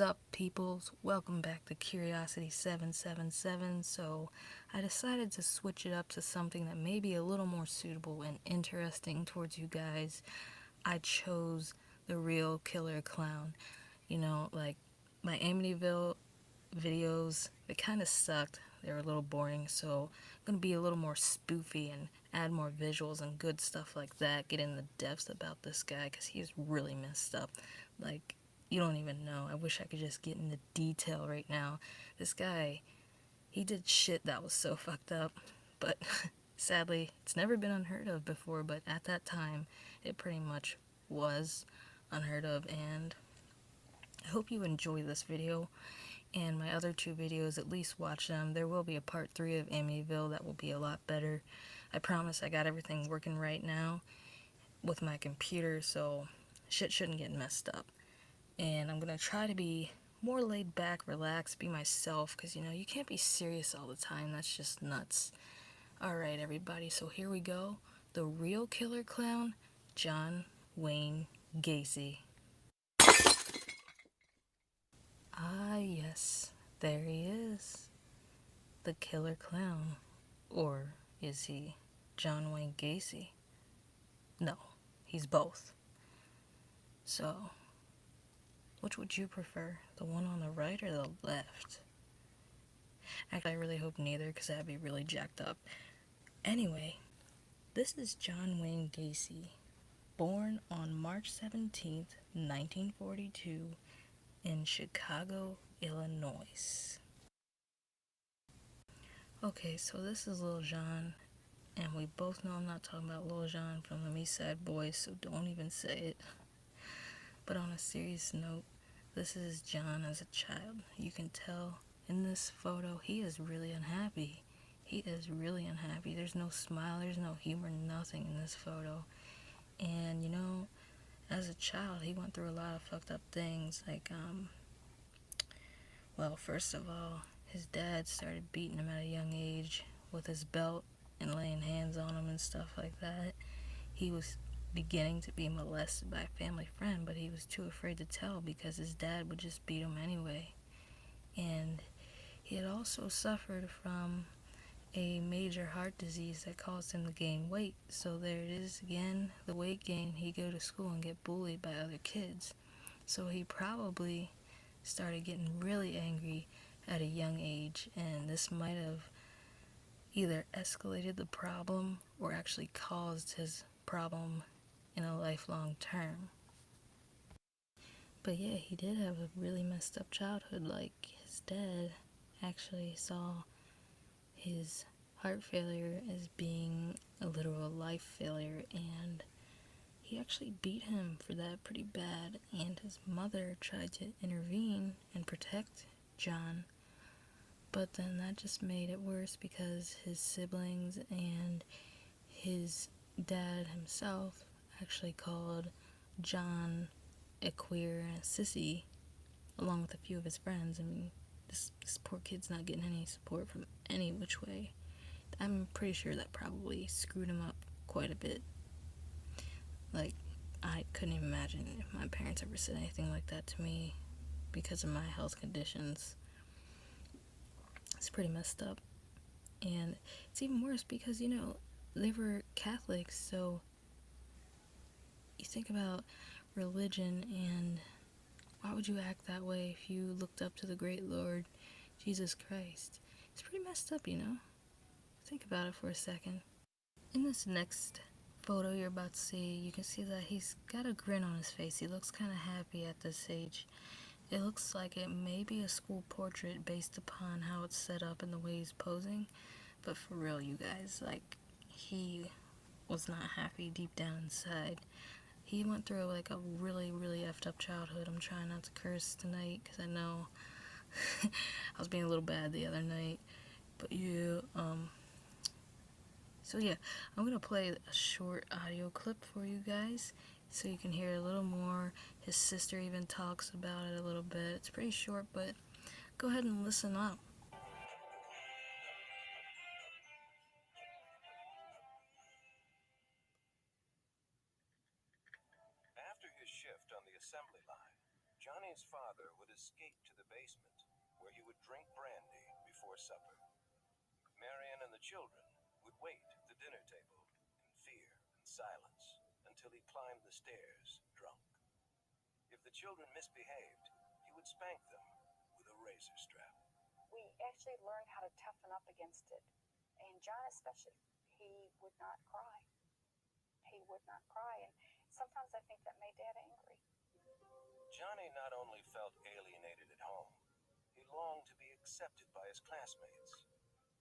up, peoples? Welcome back to Curiosity 777. So, I decided to switch it up to something that may be a little more suitable and interesting towards you guys. I chose the real killer clown. Like my Amityville videos, they kind of sucked. They were a little boring, so I'm going to be a little more spoofy and add more visuals and good stuff like that. Get in the depths about this guy because he's really messed up. Like, you don't even know. I wish I could just get into detail right now. This guy, he did shit that was so fucked up, but sadly, it's never been unheard of before, but at that time, it pretty much was unheard of, and I hope you enjoy this video and my other two videos. At least watch them. There will be a part 3 of Amityville that will be a lot better. I promise I got everything working right now with my computer, so shit shouldn't get messed up. And I'm gonna try to be more laid back, relaxed, be myself, because you can't be serious all the time. That's just nuts. Alright, everybody, so here we go. The real killer clown, John Wayne Gacy. Ah, yes, there he is. The killer clown. Or is he John Wayne Gacy? No, he's both. So, which would you prefer? The one on the right or the left? Actually, I really hope neither, because that'd be really jacked up. Anyway, this is John Wayne Gacy, born on March 17th, 1942, in Chicago, Illinois. Okay, so this is Lil Jon, and we both know I'm not talking about Lil Jon from the East Side Boys, so don't even say it. But on a serious note, this is John as a child. You can tell in this photo he is really unhappy. He is really unhappy. There's no smile, there's no humor, nothing in this photo. And as a child, he went through a lot of fucked up things. Like, well, first of all, his dad started beating him at a young age with his belt and laying hands on him and stuff like that. He was beginning to be molested by a family friend, but he was too afraid to tell because his dad would just beat him anyway. And he had also suffered from a major heart disease that caused him to gain weight. So there it is again, the weight gain. He'd go to school and get bullied by other kids. So he probably started getting really angry at a young age, and this might have either escalated the problem or actually caused his problem in a lifelong term. But yeah, he did have a really messed up childhood. Like, his dad actually saw his heart failure as being a literal life failure, and he actually beat him for that pretty bad. And his mother tried to intervene and protect John, but then that just made it worse because his siblings and his dad himself actually called John a queer and a sissy, along with a few of his friends. I mean, this poor kid's not getting any support from any which way. I'm pretty sure that probably screwed him up quite a bit. Like, I couldn't even imagine if my parents ever said anything like that to me because of my health conditions. It's pretty messed up. And it's even worse because, they were Catholics, so you think about religion, and why would you act that way if you looked up to the great Lord Jesus Christ? It's pretty messed up, Think about it for a second. In this next photo you're about to see, you can see that he's got a grin on his face. He looks kind of happy at this age. It looks like it may be a school portrait based upon how it's set up and the way he's posing. But for real, you guys, like, he was not happy deep down inside. He went through like a really, really effed up childhood. I'm trying not to curse tonight because I know I was being a little bad the other night. But yeah, so yeah, I'm going to play a short audio clip for you guys so you can hear a little more. His sister even talks about it a little bit. It's pretty short, but go ahead and listen up. After his shift on the assembly line, Johnny's father would escape to the basement, where he would drink brandy before supper. Marion and the children would wait at the dinner table in fear and silence until he climbed the stairs drunk. If the children misbehaved, he would spank them with a razor strap. We actually learned how to toughen up against it. And John especially, he would not cry. He would not cry. And sometimes I think that made Dad angry. Johnny not only felt alienated at home, he longed to be accepted by his classmates.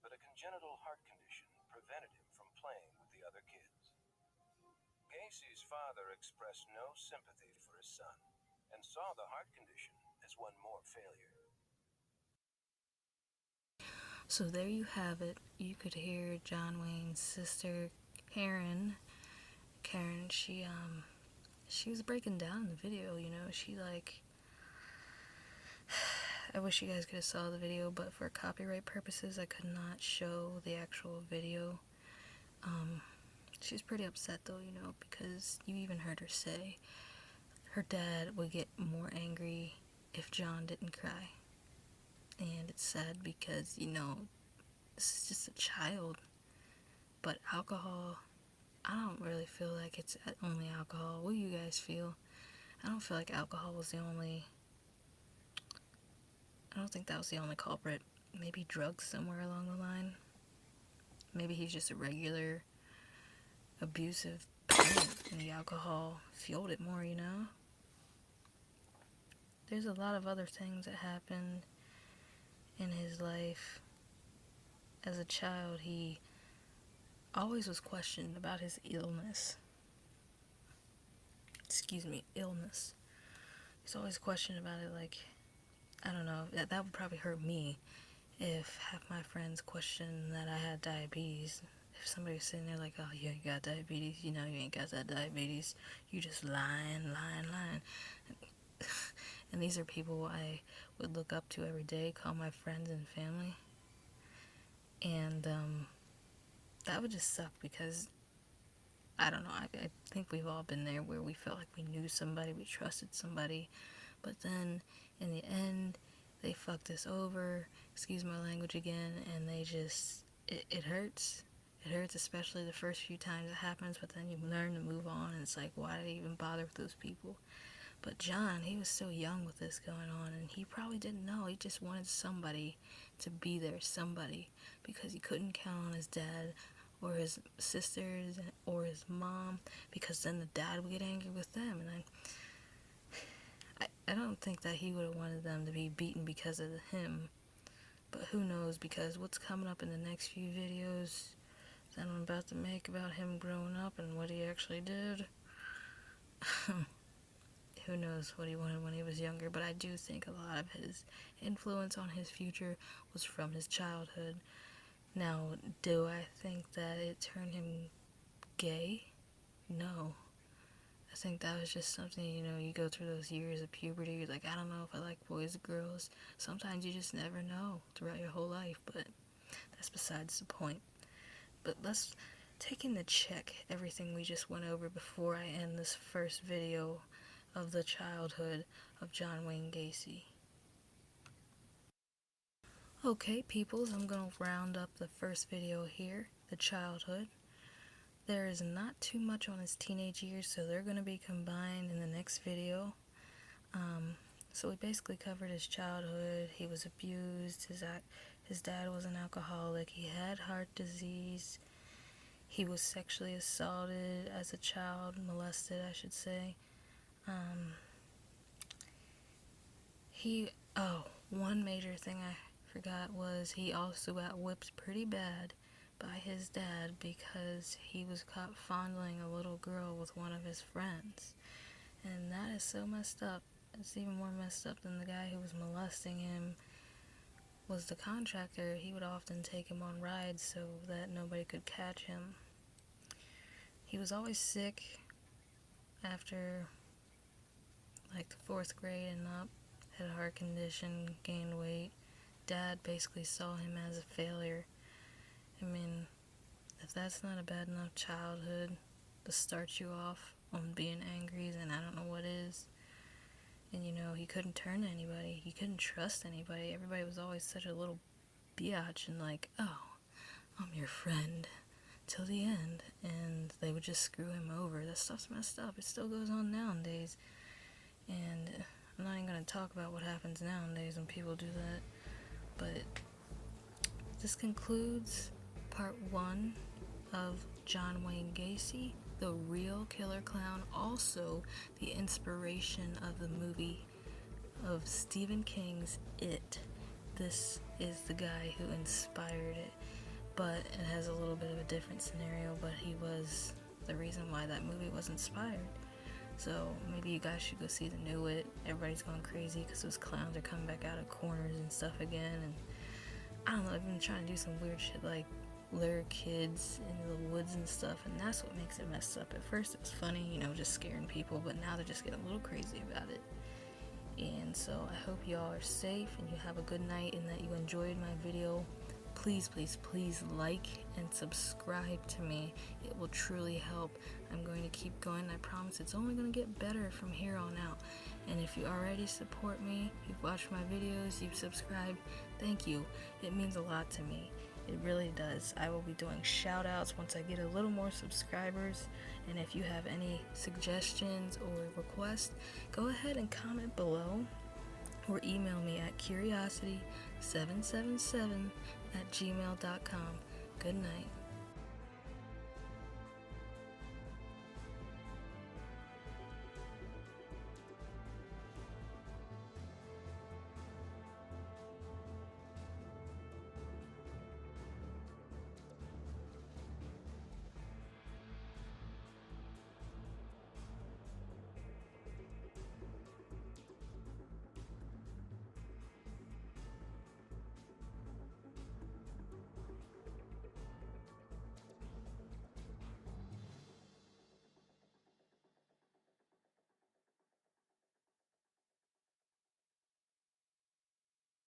But a congenital heart condition prevented him from playing with the other kids. Gacy's father expressed no sympathy for his son and saw the heart condition as one more failure. So there you have it. You could hear John Wayne's sister, Karen. She was breaking down the video, you know. She like, I wish you guys could have saw the video, but for copyright purposes, I could not show the actual video. She's pretty upset though, you know, because you even heard her say her dad would get more angry if John didn't cry. And it's sad because, you know, this is just a child. But alcohol, I don't really feel like it's only alcohol. What do you guys feel? I don't feel like alcohol was the only... I don't think that was the only culprit. Maybe drugs somewhere along the line. Maybe he's just a regular abusive parent and the alcohol fueled it more, you know? There's a lot of other things that happened in his life. As a child, he always was questioned about his illness. Illness. He's always questioned about it, like, I don't know, that would probably hurt me if half my friends questioned that I had diabetes. If somebody was sitting there like, oh yeah, you got diabetes, you know you ain't got that diabetes, you just lying. And these are people I would look up to every day, call my friends and family. And that would just suck because, I don't know, I think we've all been there where we felt like we knew somebody, we trusted somebody, but then in the end, they fucked us over, excuse my language again, and they just, it hurts. It hurts, especially the first few times it happens, but then you learn to move on, and it's like, why did I even bother with those people? But John, he was so young with this going on, and he probably didn't know. He just wanted somebody to be there, somebody, because he couldn't count on his dad or his sisters or his mom, because then the dad would get angry with them. And I don't think that he would have wanted them to be beaten because of him. But who knows, because what's coming up in the next few videos that I'm about to make about him growing up and what he actually did. Who knows what he wanted when he was younger, but I do think a lot of his influence on his future was from his childhood. Now, do I think that it turned him gay? No. I think that was just something, you know, you go through those years of puberty, you're like, I don't know if I like boys or girls. Sometimes you just never know throughout your whole life, but that's besides the point. But let's take in to check everything we just went over before I end this first video of the childhood of John Wayne Gacy. Okay, peoples, I'm going to round up the first video here, the childhood. There is not too much on his teenage years, so they're going to be combined in the next video. So we basically covered his childhood. He was abused. His dad was an alcoholic. He had heart disease. He was sexually assaulted as a child, molested, I should say. One major thing I forgot was he also got whipped pretty bad by his dad because he was caught fondling a little girl with one of his friends. And that is so messed up. It's even more messed up than the guy who was molesting him was the contractor. He would often take him on rides so that nobody could catch him. He was always sick after like the 4th grade and up, had a heart condition, gained weight. Dad basically saw him as a failure. I mean, if that's not a bad enough childhood to start you off on being angry, then I don't know what is. And you know, he couldn't turn to anybody. He couldn't trust anybody. Everybody was always such a little biatch and like, oh, I'm your friend till the end. And they would just screw him over. That stuff's messed up. It still goes on nowadays. And I'm not even going to talk about what happens nowadays when people do that. But this concludes part 1 of John Wayne Gacy, the real killer clown, also the inspiration of the movie of Stephen King's It. This is the guy who inspired it, but it has a little bit of a different scenario, but he was the reason why that movie was inspired. So maybe you guys should go see the new It. Everybody's going crazy because those clowns are coming back out of corners and stuff again, and I don't know, I've been trying to do some weird shit like lure kids into the woods and stuff, and that's what makes it messed up. At first it was funny, you know, just scaring people, but now they're just getting a little crazy about it. And so I hope y'all are safe and you have a good night and that you enjoyed my video. Please, please, please like and subscribe to me. It will truly help. I'm going to keep going. I promise it's only going to get better from here on out. And if you already support me, you've watched my videos, you've subscribed, thank you. It means a lot to me. It really does. I will be doing shout outs once I get a little more subscribers. And if you have any suggestions or requests, go ahead and comment below or email me at curiosity777@gmail.com. Good night.